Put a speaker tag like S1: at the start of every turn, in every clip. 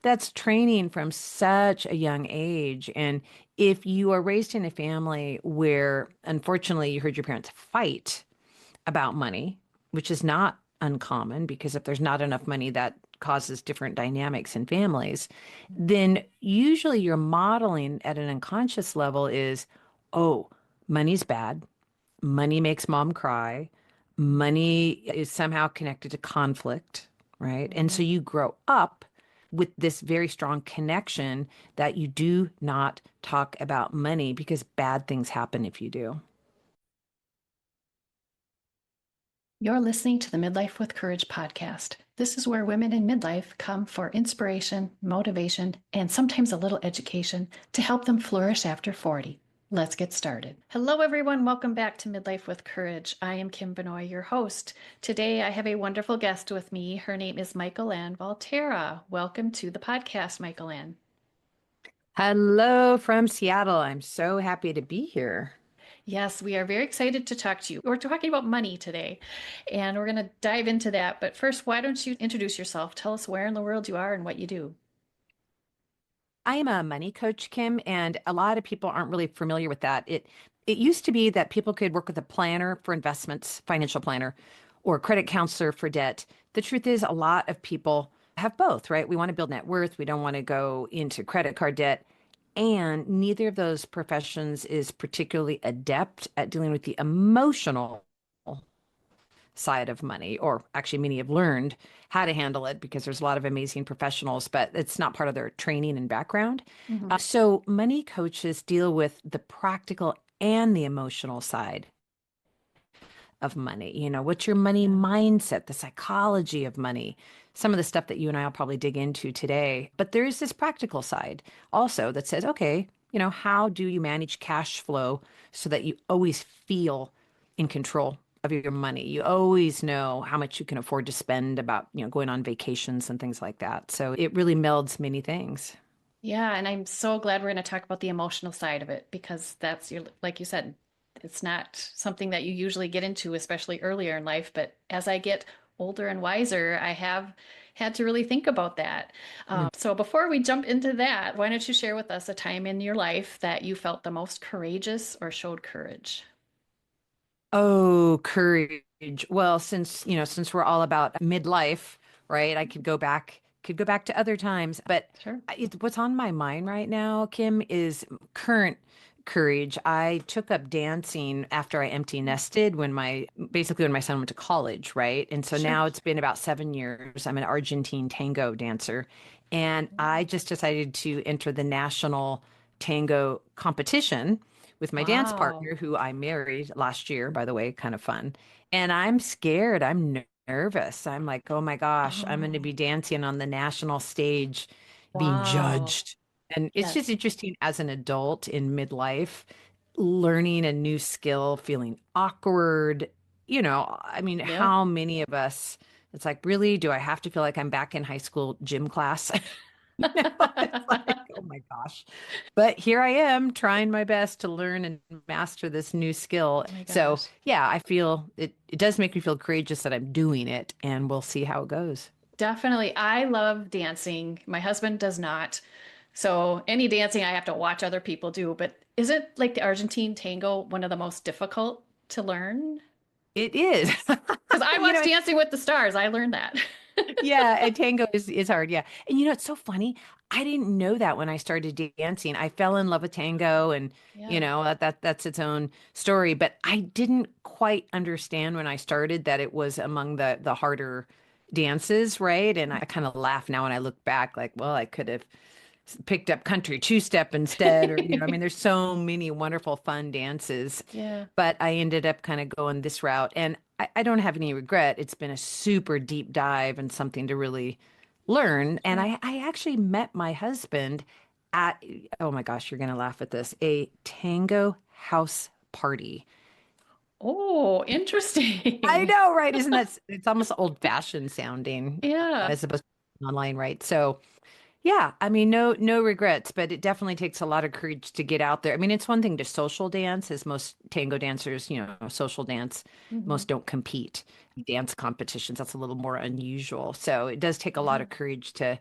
S1: That's training from such a young age. And if you are raised in a family where, unfortunately, you heard your parents fight about money, which is not uncommon because if there's not enough money, that causes different dynamics in families, then usually your modeling at an unconscious level is, oh, money's bad. Money makes mom cry. Money is somehow connected to conflict, right? And so
S2: Mhm.
S1: you grow up with this very strong connection that you do not talk about money because bad things happen if you do.
S2: You're listening to the Midlife with Courage podcast. This is where women in midlife come for inspiration, motivation, and sometimes a little education to help them flourish after 40. Let's get started. Hello, everyone. Welcome back to Midlife with Courage. I am Kim Benoit, your host. Today, I have a wonderful guest with me. Her name is Mikelann Valterra. Welcome to the podcast, Mikelann.
S1: Hello from Seattle. I'm so happy to be here.
S2: Yes, we are very excited to talk to you. We're talking about money today, and we're going to dive into that. But first, why don't you introduce yourself? Tell us where in the world you are and what you do.
S1: I am a money coach, Kim, and a lot of people aren't really familiar with that. It used to be that people could work with a planner for investments, financial planner, or a credit counselor for debt. The truth is, a lot of people have both, right? We want to build net worth. We don't want to go into credit card debt. And neither of those professions is particularly adept at dealing with the emotional side of money, or actually, many have learned how to handle it because there's a lot of amazing professionals, but it's not part of their training and background.
S2: Mhm.
S1: So, money coaches deal with the practical and the emotional side of money. What's your money
S2: Yeah.
S1: mindset, the psychology of money, some of the stuff that you and I will probably dig into today. But there is this practical side also that says, okay, how do you manage cash flow so that you always feel in control of your money? You always know how much you can afford to spend about, going on vacations and things like that. So it really melds many things.
S2: Yeah, and I'm so glad we're going to talk about the emotional side of it because that's your, like you said, it's not something that you usually get into, especially earlier in life. But as I get older and wiser, I have had to really think about that. So before we jump into that, why don't you share with us a time in your life that you felt the most courageous or showed courage?
S1: Oh, courage. Well, since we're all about midlife, right? I could go back to other times, but
S2: Sure.
S1: what's on my mind right now, Kim, is current courage. I took up dancing after I empty nested basically when my son went to college, right? And so
S2: Sure.
S1: now it's been about 7 years. I'm an Argentine tango dancer, and I just decided to enter the national tango competition with my dance
S2: Wow.
S1: partner, who I married last year, by the way, kind of fun. And I'm scared. I'm nervous. I'm like, oh my gosh, I'm going to
S2: Oh,
S1: be dancing on the national stage, being
S2: wow.
S1: judged. And it's just
S2: Yes.
S1: interesting as an adult in midlife, learning a new skill, feeling awkward. I mean,
S2: Yep.
S1: how many of us, it's like, really, do I have to feel like I'm back in high school gym class? It's like, oh my gosh. But here I am trying my best to learn and master this new skill.
S2: Oh my
S1: So,
S2: gosh.
S1: yeah, I feel it does make me feel courageous that I'm doing it, and we'll see how it goes.
S2: Definitely. I love dancing. My husband does not. So any dancing I have to watch other people do. But is it like the Argentine tango one of the most difficult to learn?
S1: It is.
S2: Because I
S1: You
S2: watch
S1: know,
S2: Dancing with the Stars. I learned that.
S1: yeah, and tango is hard, yeah. And it's so funny. I didn't know that when I started dancing. I fell in love with tango, and
S2: Yeah.
S1: that's its own story, but I didn't quite understand when I started that it was among the harder dances, right? And I kind of laugh now when I look back like, well, I could have picked up country two-step instead, or I mean, there's so many wonderful fun dances,
S2: Yeah.
S1: but I ended up kind of going this route, and I don't have any regret. It's been a super deep dive and something to really learn. And
S2: Sure.
S1: I actually met my husband at, oh my gosh, you're gonna laugh at this, a tango house party.
S2: Oh,
S1: I
S2: interesting.
S1: know, right? Isn't that, it's almost old-fashioned sounding,
S2: Yeah.
S1: as opposed to online, right? So yeah, I mean, no regrets, but it definitely takes a lot of courage to get out there. I mean, it's one thing to social dance, as most tango dancers, social dance,
S2: Hmm.
S1: most don't compete in dance competitions. That's a little more unusual. So it does take a lot
S2: Yeah.
S1: of courage to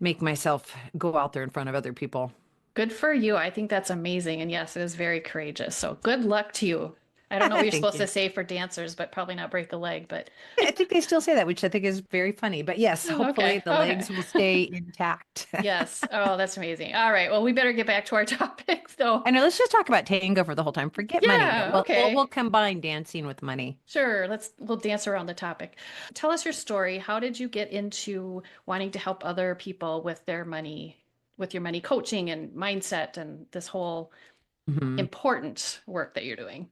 S1: make myself go out there in front of other people.
S2: Good for you. I think that's amazing. And yes, it is very courageous. So good luck to you. I don't know what you're
S1: Thank
S2: supposed to
S1: you.
S2: say for dancers, but probably not break a leg. But
S1: I think they still say that, which I think is very funny. But yes, hopefully
S2: okay,
S1: the
S2: okay.
S1: legs will stay intact.
S2: Yes. Oh, that's amazing. All right. Well, we better get back to our topic, though.
S1: I know, let's just talk about tango for the whole time. Forget money, but
S2: Yeah.
S1: we'll
S2: Okay.
S1: combine dancing with money.
S2: Sure. We'll dance around the topic. Tell us your story. How did you get into wanting to help other people with their money, with your money coaching and mindset and this whole
S1: Mhm.
S2: important work that you're doing?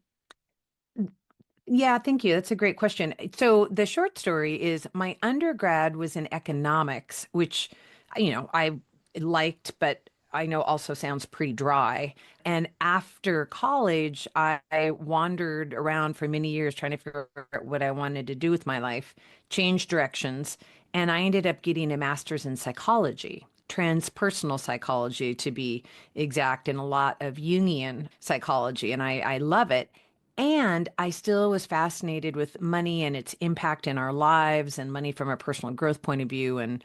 S1: Yeah, thank you. That's a great question. So the short story is my undergrad was in economics, which, I liked, but I know also sounds pretty dry. And after college, I wandered around for many years trying to figure out what I wanted to do with my life, changed directions, and I ended up getting a master's in psychology. Transpersonal psychology, to be exact, and a lot of Jungian psychology. And I love it. And I still was fascinated with money and its impact in our lives and money from a personal growth point of view and,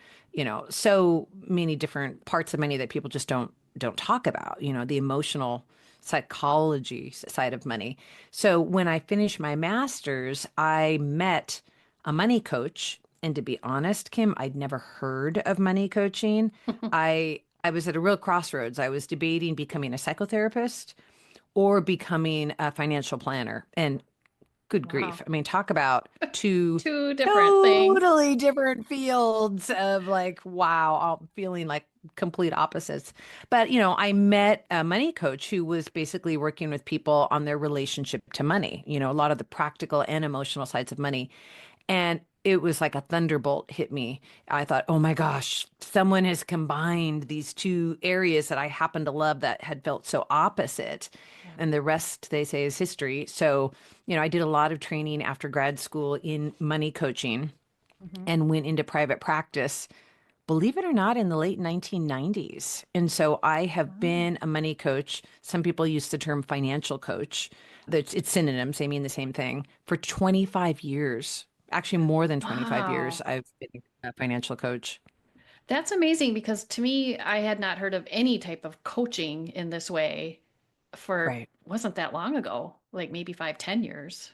S1: so many different parts of money that people just don't talk about, the emotional psychology side of money. So when I finished my master's, I met a money coach. And to be honest, Kim, I'd never heard of money coaching. I was at a real crossroads. I was debating becoming a psychotherapist or becoming a financial planner. And good grief.
S2: Wow.
S1: I mean, talk about two
S2: Two different things.
S1: totally different fields of like, wow, I'm feeling like complete opposites. But, I met a money coach who was basically working with people on their relationship to money, a lot of the practical and emotional sides of money. And it was like a thunderbolt hit me. I thought, oh my gosh, someone has combined these two areas that I happen to love that had felt so opposite.
S2: Yeah.
S1: And the rest, they say, is history. So, I did a lot of training after grad school in money coaching
S2: Mhm.
S1: and went into private practice, believe it or not, in the late 1990s. And so I have
S2: Wow.
S1: been a money coach. Some people use the term financial coach. It's synonyms, they mean the same thing, for 25 years. Actually, more than 25 years,
S2: Wow.
S1: I've been a financial coach.
S2: That's amazing because to me, I had not heard of any type of coaching in this way for
S1: Right.
S2: wasn't that long ago, like maybe 5, 10 years.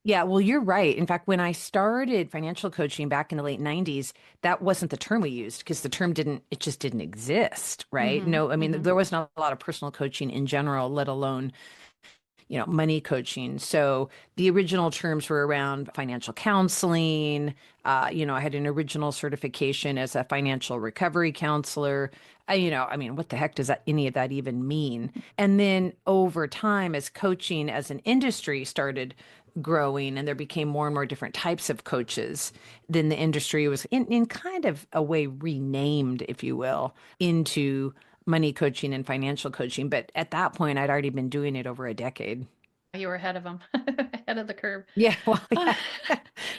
S1: Yeah, well, you're right. In fact, when I started financial coaching back in the late 90s, that wasn't the term we used because it just didn't exist, right?
S2: Mm-hmm.
S1: No, I mean,
S2: Mm-hmm.
S1: there was not a lot of personal coaching in general, let alone money coaching. So the original terms were around financial counseling. I had an original certification as a financial recovery counselor. I mean, what the heck does any of that even mean? And then over time, as coaching as an industry started growing and there became more and more different types of coaches, then the industry was in kind of a way renamed, if you will, into money coaching and financial coaching. But at that point, I'd already been doing it over a decade.
S2: You were ahead of them, ahead of the curve.
S1: Yeah, well, yeah.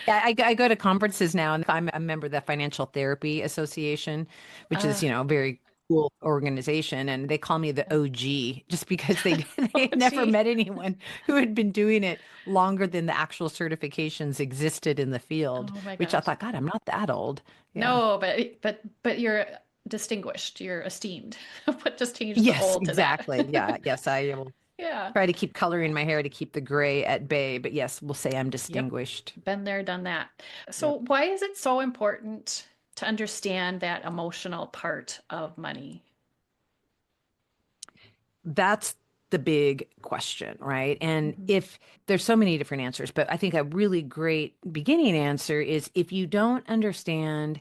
S1: Yeah, I go to conferences now, and I'm a member of the Financial Therapy Association, which is,
S2: Uh,
S1: a very cool organization, and they call me the OG just because they
S2: oh,
S1: had never
S2: gee.
S1: met anyone who had been doing it longer than the actual certifications existed in the field,
S2: Oh my
S1: which I
S2: gosh.
S1: thought, God, I'm not that old. Yeah.
S2: No, but you're distinguished. You're esteemed. What just changed the
S1: Yes,
S2: old to that?
S1: exactly. Yeah, yes, I will
S2: Yeah.
S1: try to keep coloring my hair to keep the gray at bay, but yes, we'll say I'm
S2: Yep.
S1: distinguished.
S2: Been there, done that. So,
S1: Yep.
S2: why is it so important to understand that emotional part of money?
S1: That's the big question, right? And
S2: Mhm.
S1: if there's so many different answers, but I think a really great beginning answer is if you don't understand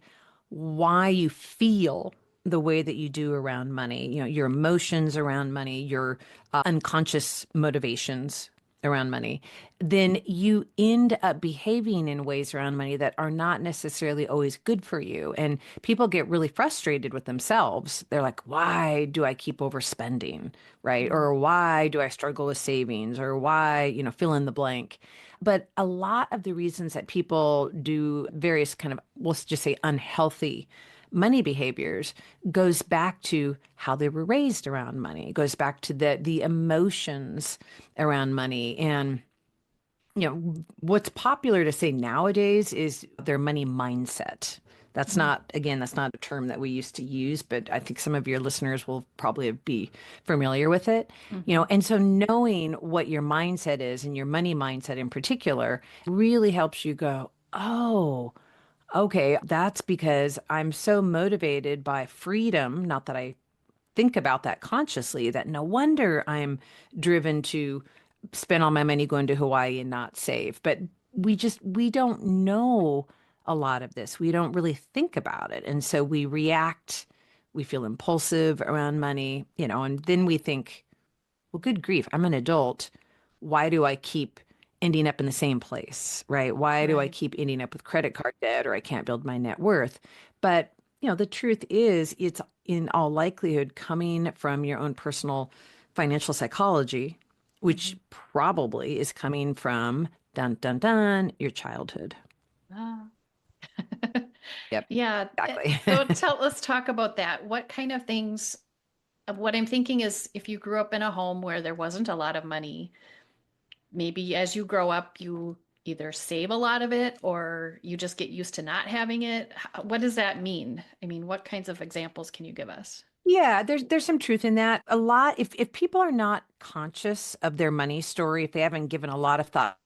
S1: why you feel the way that you do around money, your emotions around money, your unconscious motivations around money, then you end up behaving in ways around money that are not necessarily always good for you. And people get really frustrated with themselves. They're like, why do I keep overspending? Right?
S2: Mhm.
S1: Or why do I struggle with savings? Or why, fill in the blank. But a lot of the reasons that people do various kind of, let's just say, unhealthy money behaviors goes back to how they were raised around money. It goes back to the emotions around money. And what's popular to say nowadays is their money mindset. That's
S2: Mhm.
S1: not, again, that's not a term that we used to use, but I think some of your listeners will probably be familiar with it.
S2: Mhm.
S1: And so knowing what your mindset is and your money mindset in particular really helps you go, oh, okay, that's because I'm so motivated by freedom. Not that I think about that consciously, that no wonder I'm driven to spend all my money going to Hawaii and not save. But we don't know a lot of this. We don't really think about it. And so we react, we feel impulsive around money, and then we think, well, good grief, I'm an adult. Why do I keep ending up in the same place, right? Why do I
S2: Right.
S1: keep ending up with credit card debt or I can't build my net worth? But, the truth is, it's in all likelihood coming from your own personal financial psychology, which
S2: Mhm.
S1: probably is coming from dun dun dun, your childhood.
S2: Ah.
S1: Yep,
S2: Yeah.
S1: exactly.
S2: So let's talk about that. What kind of things, what I'm thinking is if you grew up in a home where there wasn't a lot of money, maybe as you grow up, you either save a lot of it or you just get used to not having it. What does that mean? I mean, what kinds of examples can you give us?
S1: Yeah, there's some truth in that. A lot, if people are not conscious of their money story, if they haven't given a lot of thought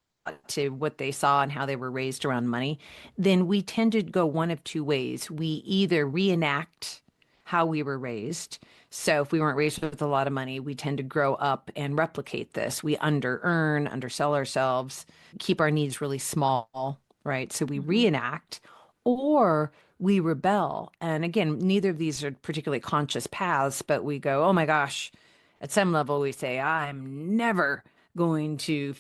S1: to what they saw and how they were raised around money, then we tend to go one of two ways. We either reenact how we were raised. So if we weren't raised with a lot of money, we tend to grow up and replicate this. We under earn, undersell ourselves, keep our needs really small, right? So we
S2: Hmm.
S1: reenact, or we rebel. And again, neither of these are particularly conscious paths, but we go, oh my gosh, at some level, we say, I'm never going to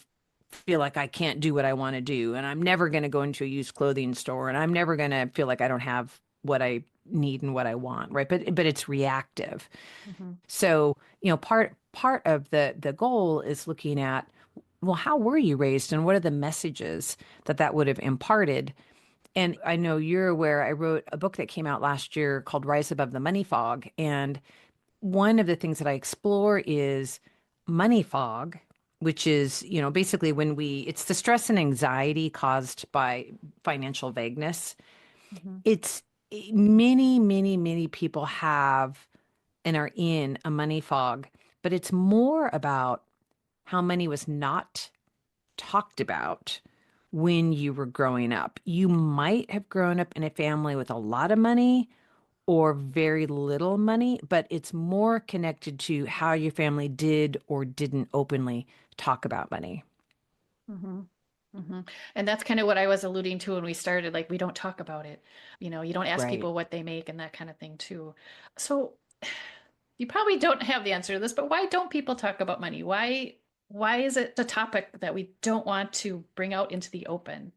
S1: feel like I can't do what I want to do. And I'm never going to go into a used clothing store. And I'm never going to feel like I don't have what I need and what I want. Right. But it's reactive.
S2: Hmm.
S1: So, part of the goal is looking at, well, how were you raised and what are the messages that would have imparted? And I know you're aware, I wrote a book that came out last year called Rise Above the Money Fog. And one of the things that I explore is money fog, which is, basically it's the stress and anxiety caused by financial vagueness.
S2: Hmm.
S1: It's many, many, many people have and are in a money fog, but it's more about how money was not talked about when you were growing up. You might have grown up in a family with a lot of money or very little money, but it's more connected to how your family did or didn't openly talk about money.
S2: Hmm. Hmm. And that's kind of what I was alluding to when we started. Like, we don't talk about it. You don't ask
S1: Right.
S2: people what they make and that kind of thing too. So you probably don't have the answer to this, but why don't people talk about money? Why is it a topic that we don't want to bring out into the open?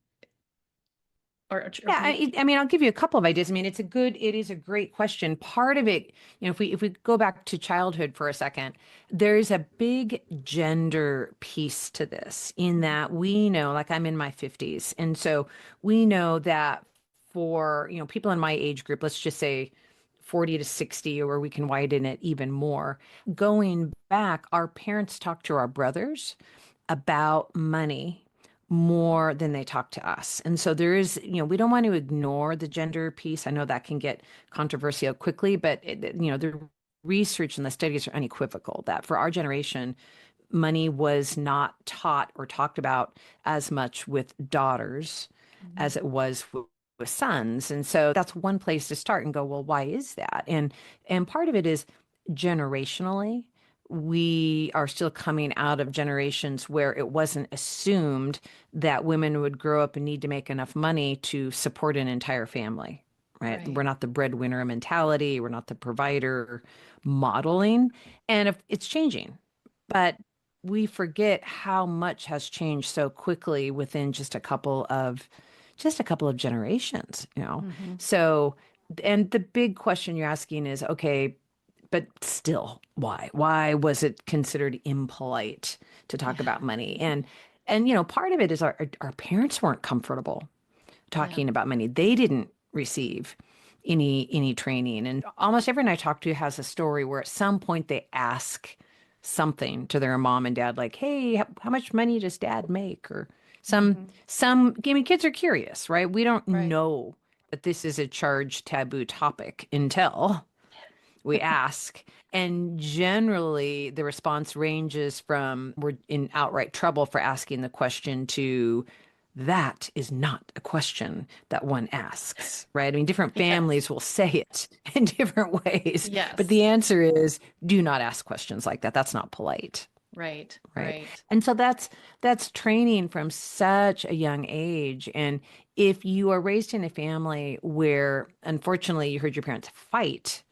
S2: Or
S1: Yeah,
S2: do you?
S1: I mean, I'll give you a couple of ideas. I mean, it is a great question. Part of it, if we go back to childhood for a second, there's a big gender piece to this in that we know, like I'm in my 50s, and so we know that for, people in my age group, let's just say 40 to 60, or we can widen it even more. Going back, our parents talked to our brothers about money more than they talk to us. And so there is, we don't want to ignore the gender piece. I know that can get controversial quickly, but the research and the studies are unequivocal that for our generation, money was not taught or talked about as much with daughters
S2: Mhm.
S1: as it was with sons. And so that's one place to start and go, well, why is that? And part of it is generationally, we are still coming out of generations where it wasn't assumed that women would grow up and need to make enough money to support an entire family, right?
S2: Right.
S1: We're not the breadwinner mentality, we're not the provider modeling, and if, it's changing. But we forget how much has changed so quickly within just a couple of generations.
S2: Hmm.
S1: So, and the big question you're asking is, okay, but still, why? Why was it considered impolite to talk
S2: Yeah.
S1: about money? And part of it is our parents weren't comfortable
S2: Yeah.
S1: talking about money. They didn't receive any training. And almost everyone I talk to has a story where at some point they ask something to their mom and dad, like, "Hey, how much money does dad make?" Or some
S2: Hmm.
S1: some. I mean, kids are curious, right? We don't
S2: Right.
S1: know that this is a charged taboo topic until we ask. And generally, the response ranges from we're in outright trouble for asking the question to that is not a question that one asks, right? I mean, different
S2: Yes.
S1: families will say it in different ways, but
S2: Yes.
S1: the answer is do not ask questions like that. That's not polite,
S2: Right.
S1: right?
S2: Right.
S1: And so that's training from such a young age. And if you are raised in a family where unfortunately you heard your parents fight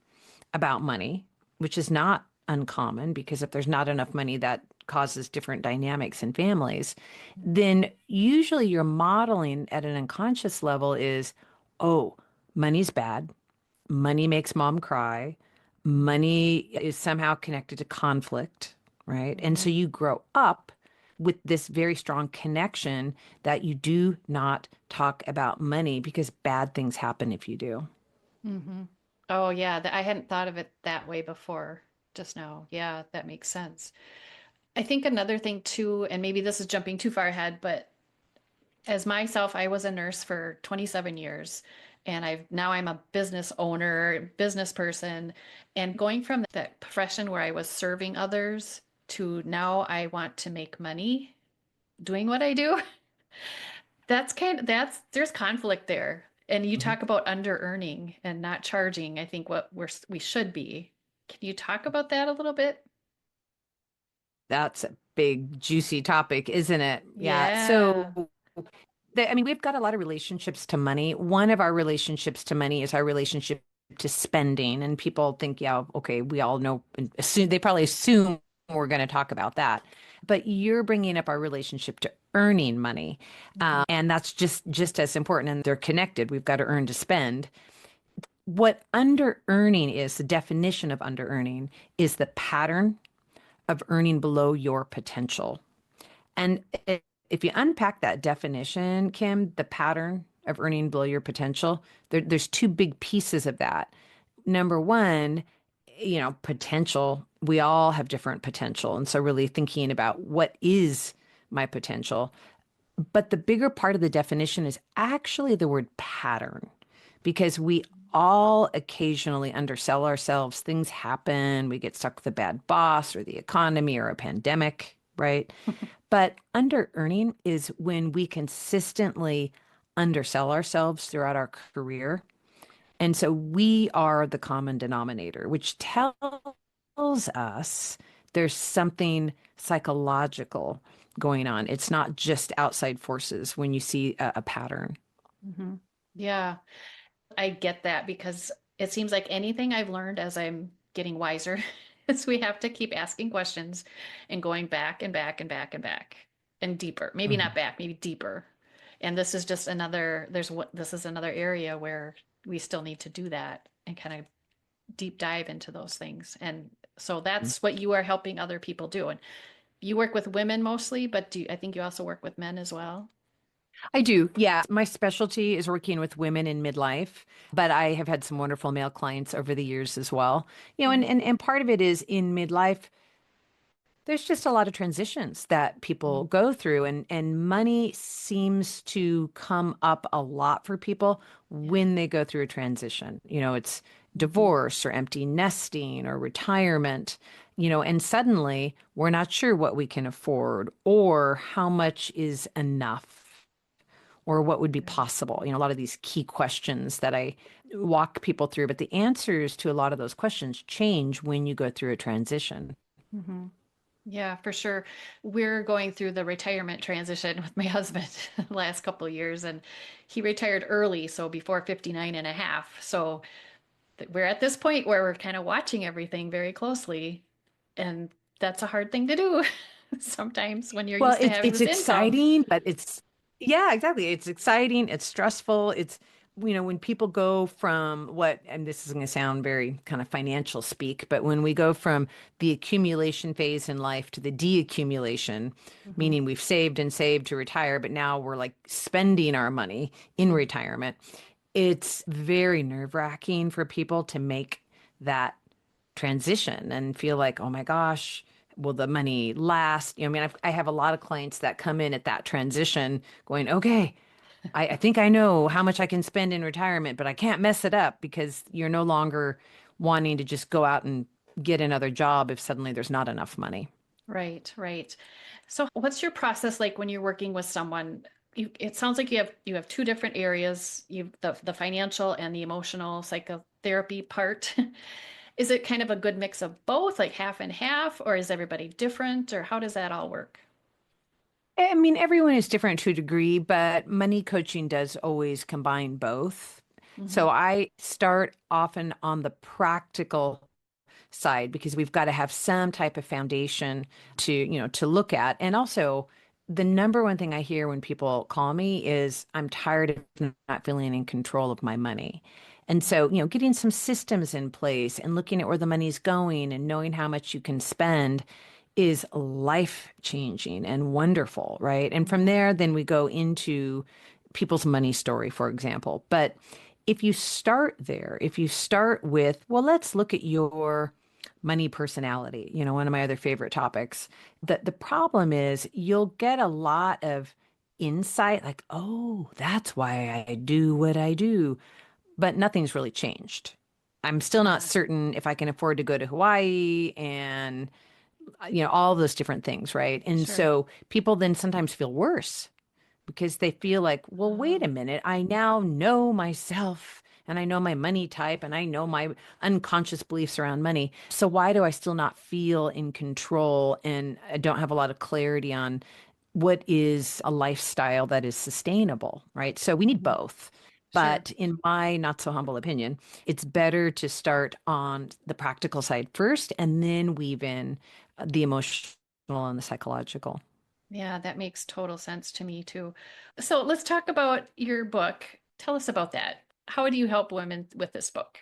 S1: about money, which is not uncommon because if there's not enough money, that causes different dynamics in families, then usually your modeling at an unconscious level is, oh, money's bad. Money makes mom cry. Money is somehow connected to conflict, right? And so
S2: Mm-hmm.
S1: you grow up with this very strong connection that you do not talk about money because bad things happen if you do.
S2: Mm-hmm. Oh, yeah. I hadn't thought of it that way before just now. Yeah, that makes sense. I think another thing too, and maybe this is jumping too far ahead, but as myself, I was a nurse for 27 years and I'm a business owner, business person, and going from that profession where I was serving others to now I want to make money doing what I do. There's conflict there. And you
S1: Mhm.
S2: talk about under earning and not charging, I think what we should be. Can you talk about that a little bit?
S1: That's a big, juicy topic, isn't it? Yeah.
S2: Yeah.
S1: So, I mean, we've got a lot of relationships to money. One of our relationships to money is our relationship to spending. And people think, yeah, okay, we all know, and assume, they probably assume we're going to talk about that. But you're bringing up our relationship to earning money.
S2: Mhm.
S1: And that's just as important. And they're connected. We've got to earn to spend. What under earning is, the definition of under earning is the pattern of earning below your potential. And if you unpack that definition, Kim, the pattern of earning below your potential, there's two big pieces of that. Number one, potential. We all have different potential. And so really thinking about what is my potential. But the bigger part of the definition is actually the word pattern, because we all occasionally undersell ourselves. Things happen. We get stuck with a bad boss or the economy or a pandemic, right? But under earning is when we consistently undersell ourselves throughout our career. And so we are the common denominator, which tells us there's something psychological going on. It's not just outside forces when you see a pattern.
S2: Hmm. Yeah, I get that because it seems like anything I've learned as I'm getting wiser is we have to keep asking questions and going back and back and back and back and deeper. Maybe not
S1: Mhm.
S2: back, maybe deeper. And this is just this is another area where we still need to do that and kind of deep dive into those things. And so that's what you are helping other people do. And you work with women mostly, but I think you also work with men as well?
S1: I do. Yeah. My specialty is working with women in midlife, but I have had some wonderful male clients over the years as well. And,
S2: Mhm.
S1: and part of it is in midlife, there's just a lot of transitions that people
S2: Mhm.
S1: go through, and money seems to come up a lot for people
S2: Yeah.
S1: when they go through a transition. It's
S2: Mhm.
S1: divorce or empty nesting or retirement, and suddenly we're not sure what we can afford or how much is enough or what would be
S2: Yeah.
S1: possible. A lot of these key questions that I walk people through, but the answers to a lot of those questions change when you go through a transition.
S2: Mhm. Yeah, for sure. We're going through the retirement transition with my husband the last couple of years, and he retired early, so before 59 and a half. So we're at this point where we're kind of watching everything very closely, and that's a hard thing to do sometimes when you're
S1: Well,
S2: used to
S1: it's
S2: having
S1: it's
S2: this income.
S1: exciting, but yeah, exactly. It's exciting, it's stressful. It's when people go from what, and this is going to sound very kind of financial speak, but when we go from the accumulation phase in life to the deaccumulation,
S2: Hmm.
S1: meaning we've saved and saved to retire, but now we're like spending our money in retirement, it's very nerve-wracking for people to make that transition and feel like, oh my gosh, will the money last? I mean, I have a lot of clients that come in at that transition going, okay, I think I know how much I can spend in retirement, but I can't mess it up because you're no longer wanting to just go out and get another job if suddenly there's not enough money.
S2: Right, right. So what's your process like when you're working with someone? It sounds like you have two different areas. You've the financial and the emotional psychotherapy part. Is it kind of a good mix of both, like half and half, or is everybody different, or how does that all work?
S1: I mean, everyone is different to a degree, but money coaching does always combine both.
S2: Hmm.
S1: So I start often on the practical side because we've got to have some type of foundation to look at. And also, the number one thing I hear when people call me is I'm tired of not feeling in control of my money. And so, getting some systems in place and looking at where the money's going and knowing how much you can spend is life changing and wonderful, right? And from
S2: Hmm.
S1: there, then we go into people's money story, for example. But if you start there, if you start with, well, let's look at your money personality, one of my other favorite topics. The problem is you'll get a lot of insight like, oh, that's why I do what I do, but nothing's really changed. I'm still not
S2: Ah,
S1: certain if I can afford to go to Hawaii and all those different things, right? And
S2: sure.
S1: so people then sometimes feel worse because they feel like, well, wait a
S2: Oh,
S1: minute, I now know myself and I know my money type and I know my unconscious beliefs around money. So why do I still not feel in control and I don't have a lot of clarity on what is a lifestyle that is sustainable, right? So we need
S2: hmm,
S1: both.
S2: sure.
S1: But in my not so humble opinion, it's better to start on the practical side first and then weave in the emotional and the psychological.
S2: Yeah, that makes total sense to me too. So let's talk about your book. Tell us about that. How do you help women with this book?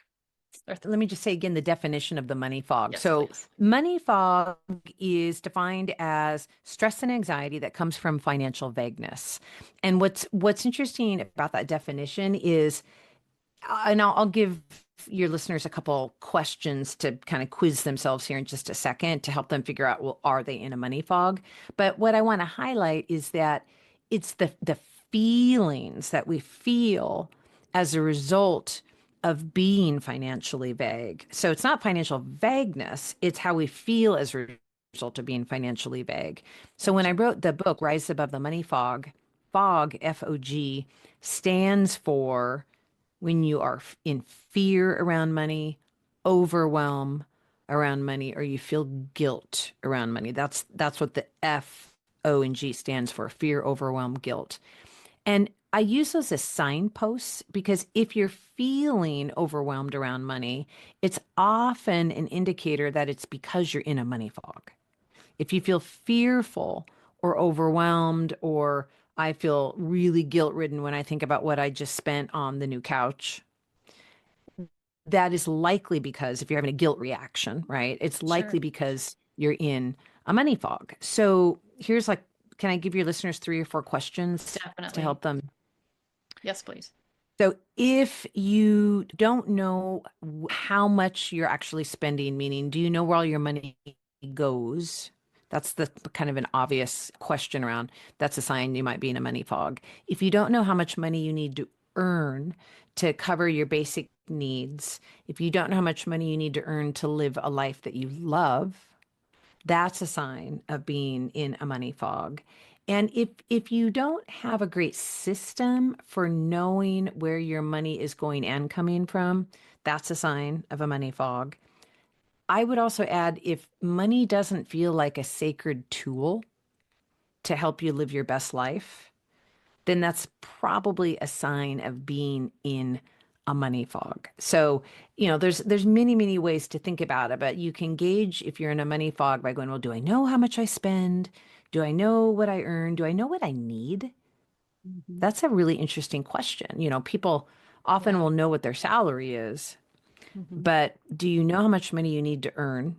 S1: Let me just say again the definition of the money fog.
S2: Yes,
S1: So,
S2: please.
S1: money fog is defined as stress and anxiety that comes from financial vagueness. And what's interesting about that definition is, and I'll give your listeners a couple questions to kind of quiz themselves here in just a second to help them figure out, well, are they in a money fog? But what I want to highlight is that it's the feelings that we feel as a result of being financially vague. So it's not financial vagueness, it's how we feel as a result of being financially vague. So when I
S2: Gotcha.
S1: wrote the book, Rise Above the Money Fog, fog, FOG, stands for when you are in fear around money, overwhelm around money, or you feel guilt around money. That's what the F, O, and G stands for: fear, overwhelm, guilt. And I use those as signposts because if you're feeling overwhelmed around money, it's often an indicator that it's because you're in a money fog. If you feel fearful or overwhelmed, or I feel really guilt ridden when I think about what I just spent on the new couch, that is likely because if you're having a guilt reaction, right, it's likely
S2: Sure.
S1: because you're in a money fog. So here's like, can I give your listeners three or four questions to
S2: Definitely.
S1: help them?
S2: Yes, please.
S1: So if you don't know how much you're actually spending, meaning do you know where all your money goes? That's the kind of an obvious question around. That's a sign you might be in a money fog. If you don't know how much money you need to earn to cover your basic needs, if you don't know how much money you need to earn to live a life that you love, that's a sign of being in a money fog. And if you don't have a great system for knowing where your money is going and coming from, that's a sign of a money fog. I would also add if money doesn't feel like a sacred tool to help you live your best life, then that's probably a sign of being in a money fog. So, there's many ways to think about it, but you can gauge if you're in a money fog by going, well, do I know how much I spend? Do I know what I earn? Do I know what I need?
S2: Hmm.
S1: That's a really interesting question. People often
S2: Yeah.
S1: will know what their salary is,
S2: Hmm.
S1: but do you know how much money you need to earn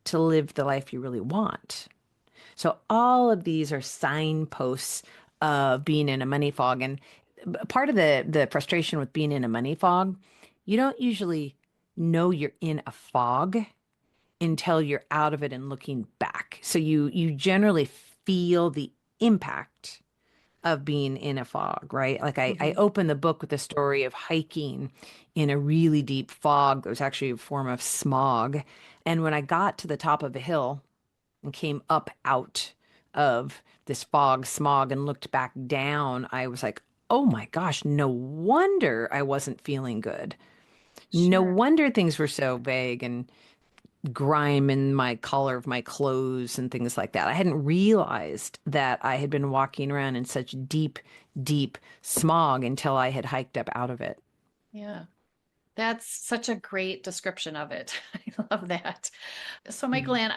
S1: to live the life you really want? So all of these are signposts of being in a money fog. And part of the frustration with being in a money fog, you don't usually know you're in a fog until you're out of it and looking back. So you generally feel the impact of being in a fog, right? Like I
S2: Hmm.
S1: opened the book with the story of hiking in a really deep fog that was actually a form of smog. And when I got to the top of a hill and came up out of this fog smog and looked back down, I was like, oh my gosh, no wonder I wasn't feeling good. No
S2: Sure.
S1: wonder things were so vague and grime in my color of my clothes and things like that. I hadn't realized that I had been walking around in such deep, deep smog until I had hiked up out of it.
S2: Yeah. That's such a great description of it. I love that. So,
S1: Mm.
S2: Mikelann,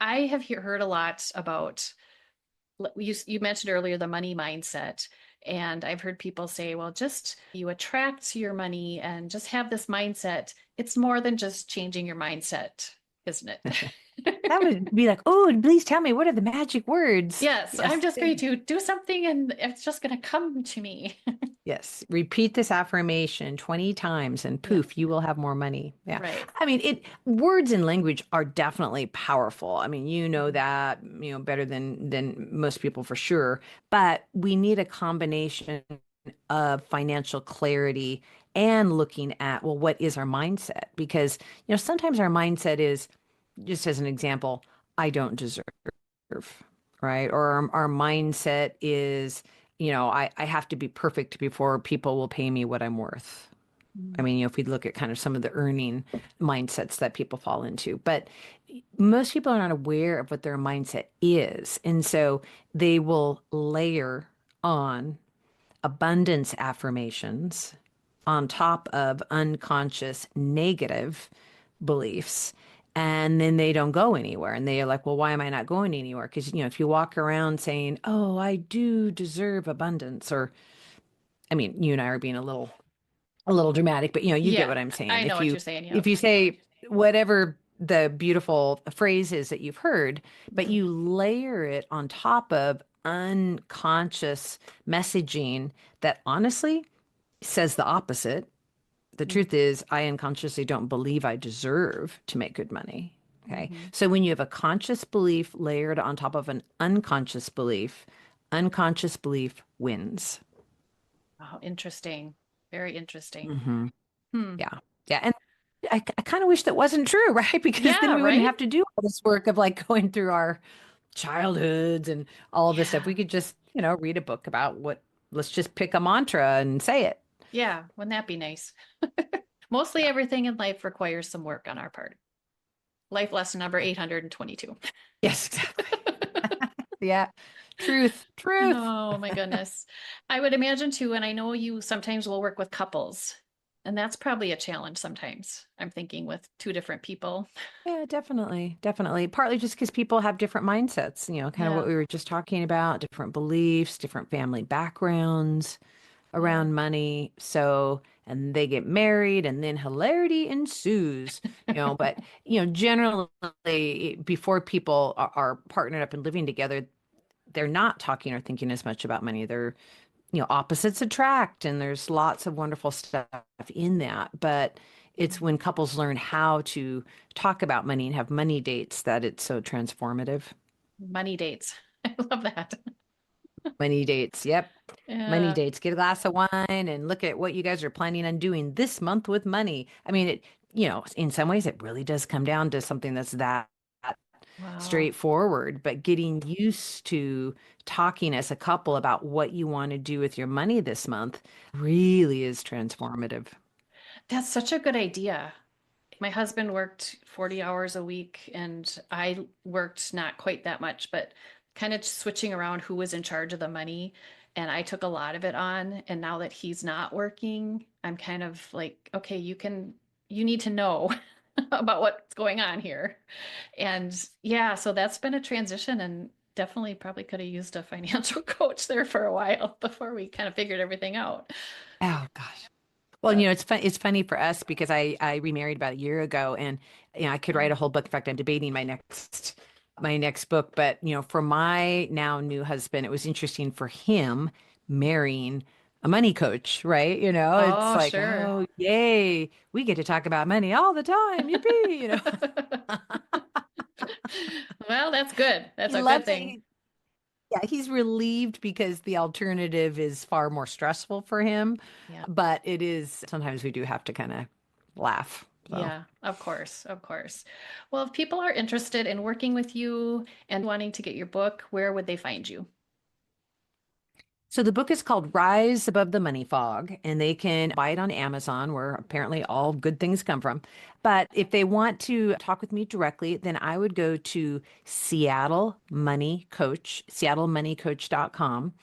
S2: I have heard a lot about you mentioned earlier the money mindset, and I've heard people say, well, just you attract your money and just have this mindset. It's more than just changing your mindset, isn't
S1: That
S2: it?
S1: would be like, oh, please tell me, what are the magic words?
S2: Yes, I'm
S1: Yes.
S2: just going to do something and it's just going to come to me.
S1: Yes. Repeat this affirmation 20 times and
S2: Yeah,
S1: poof, you will have more money. Yeah.
S2: right.
S1: I mean, words and language are definitely powerful. I mean, you know
S2: Mhm.
S1: that, better than most people for sure, but we need a combination of financial clarity and looking at, well, what is our mindset? Because, sometimes our mindset is, just as an example, I don't deserve, right? Or our mindset is, I have to be perfect before people will pay me what I'm worth. I
S2: Mhm.
S1: mean, if we look at kind of some of the earning mindsets that people fall into, but most people are not aware of what their mindset is. And so they will layer on abundance affirmations on top of unconscious negative beliefs. And then they don't go anywhere. And they're like, well, why am I not going anywhere? Because, if you walk around saying, oh, I do deserve abundance, or, I mean, you and I are being a little dramatic, but, you get
S2: Yeah,
S1: what I'm
S2: I
S1: saying.
S2: know
S1: If
S2: what
S1: you,
S2: you're saying.
S1: if
S2: Yep.
S1: you say whatever the beautiful phrase is that you've heard, but
S2: Mhm.
S1: you layer it on top of unconscious messaging that honestly says the opposite. The
S2: Mhm.
S1: truth is, I unconsciously don't believe I deserve to make good money. Okay.
S2: Mhm.
S1: So when you have a conscious belief layered on top of an unconscious belief wins.
S2: Oh, interesting. Very interesting.
S1: Hmm.
S2: Hmm.
S1: Yeah. Yeah. And I kind of wish that wasn't true, right? Because then
S2: Yeah,
S1: we wouldn't
S2: right?
S1: have to do all this work of like going through our childhoods and all this stuff.
S2: Yeah.
S1: We could just, read a book about let's just pick a mantra and say it.
S2: Yeah. Wouldn't that be nice? Mostly
S1: Yeah.
S2: everything in life requires some work on our part. Life lesson number 822.
S1: Yes, exactly. Yeah. Truth. Truth.
S2: Oh my goodness. I would imagine too, and I know you sometimes will work with couples, and that's probably a challenge sometimes. I'm thinking with two different people.
S1: Yeah, definitely. Definitely. Partly just because people have different mindsets, kind of what
S2: Yeah.
S1: we were just talking about, different beliefs, different family backgrounds
S2: Yeah.
S1: around money. So, and they get married and then hilarity ensues, but, generally before people are partnered up and living together, they're not talking or thinking as much about money. They're, opposites attract, and there's lots of wonderful stuff in that. But it's when couples learn how to talk about money and have money dates that it's so transformative.
S2: Money dates. I love that.
S1: Money dates, yep. Money
S2: Yeah.
S1: dates. Get a glass of wine and look at what you guys are planning on doing this month with money. I mean, in some ways, it really does come down to something that's that
S2: Wow.
S1: straightforward, but getting used to talking as a couple about what you want to do with your money this month really is transformative.
S2: That's such a good idea. My husband worked 40 hours a week and I worked not quite that much, but kind of switching around who was in charge of the money. And I took a lot of it on. And now that he's not working, I'm kind of like, okay, you need to know about what's going on here. And yeah, so that's been a transition and definitely probably could have used a financial coach there for a while before we kind of figured everything out.
S1: Oh gosh. Well,
S2: But
S1: it's fun. It's funny for us because I remarried about a year ago, and I could write
S2: oh,
S1: a whole book. In fact, I'm debating my next book. But for my now new husband, it was interesting for him marrying a money coach, right? It's
S2: oh,
S1: like,
S2: sure.
S1: oh, yay, we get to talk about money all the time. Yippee.
S2: Well, that's good. That's
S1: He
S2: a good
S1: loves
S2: thing.
S1: it. Yeah, he's relieved because the alternative is far more stressful for him.
S2: Yeah.
S1: But it is sometimes we do have to kind of laugh. So.
S2: Yeah, of course, of course. Well, if people are interested in working with you and wanting to get your book, where would they find you?
S1: So the book is called Rise Above the Money Fog, and they can buy it on Amazon, where apparently all good things come from. But if they want to talk with me directly, then I would go to Seattle Money Coach, seattlemoneycoach.com.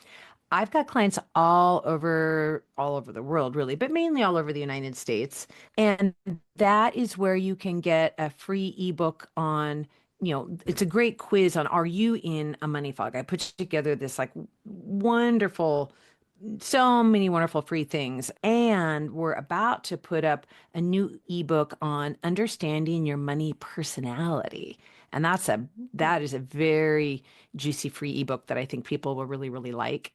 S1: I've got clients all over the world, really, but mainly all over the United States. And that is where you can get a free ebook on, it's a great quiz on are you in a money fog? I put together this like wonderful, so many wonderful free things. And we're about to put up a new ebook on understanding your money personality. And that is a very juicy free ebook that I think people will really, really like.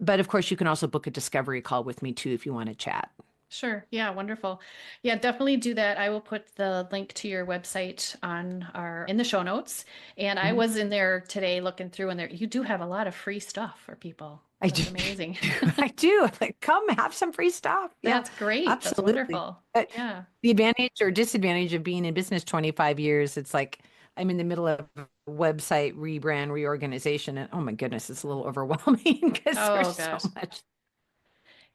S1: But of course, you can also book a discovery call with me too if you want to chat.
S2: Sure. Yeah, wonderful. Yeah, definitely do that. I will put the link to your website on our in the show notes. And I
S1: Mhm.
S2: was in there today looking through and there you do have a lot of free stuff for people.
S1: I do.
S2: That's amazing.
S1: I do. Like, come have some free stuff. Yeah,
S2: That's great. That's
S1: absolutely.
S2: wonderful.
S1: But
S2: Yeah.
S1: the advantage or disadvantage of being in business 25 years, it's like I'm in the middle of a website rebrand, reorganization, and oh my goodness, it's a little overwhelming because there's
S2: Oh
S1: so
S2: gosh.
S1: much.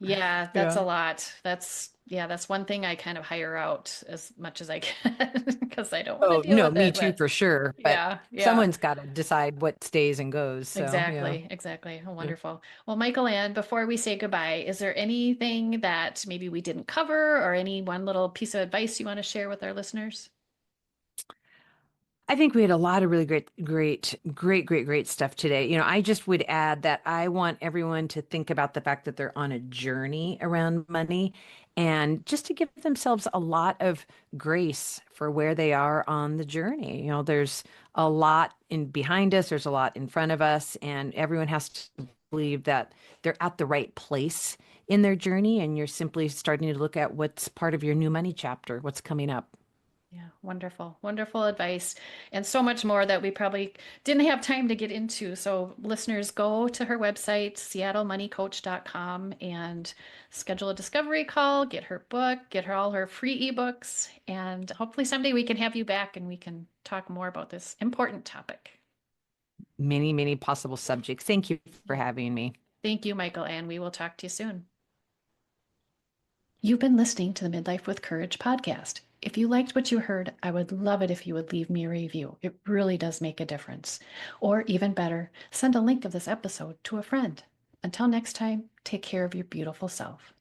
S2: Yeah, that's a
S1: Yeah.
S2: lot. That's one thing I kind of hire out as much as I can because I don't want to
S1: Oh,
S2: deal
S1: no,
S2: with
S1: me
S2: it.
S1: too,
S2: But
S1: for sure. But
S2: yeah, yeah.
S1: someone's got to decide what stays and goes. So, yeah.
S2: Exactly, exactly. Oh, wonderful. Well, Mikelann, before we say goodbye, is there anything that maybe we didn't cover or any one little piece of advice you want to share with our listeners?
S1: I think we had a lot of really great stuff today. I just would add that I want everyone to think about the fact that they're on a journey around money and just to give themselves a lot of grace for where they are on the journey. There's a lot in behind us, there's a lot in front of us, and everyone has to believe that they're at the right place in their journey, and you're simply starting to look at what's part of your new money chapter, what's coming up.
S2: Yeah, wonderful, wonderful advice, and so much more that we probably didn't have time to get into. So, listeners, go to her website, seattlemoneycoach.com, and schedule a discovery call, get her book, get her all her free ebooks, and hopefully someday we can have you back and we can talk more about this important topic.
S1: Many possible subjects. Thank you for
S2: Yeah.
S1: having me.
S2: Thank you, Michael, and we will talk to you soon. You've been listening to the Midlife with Courage podcast. If you liked what you heard, I would love it if you would leave me a review. It really does make a difference. Or even better, send a link of this episode to a friend. Until next time, take care of your beautiful self.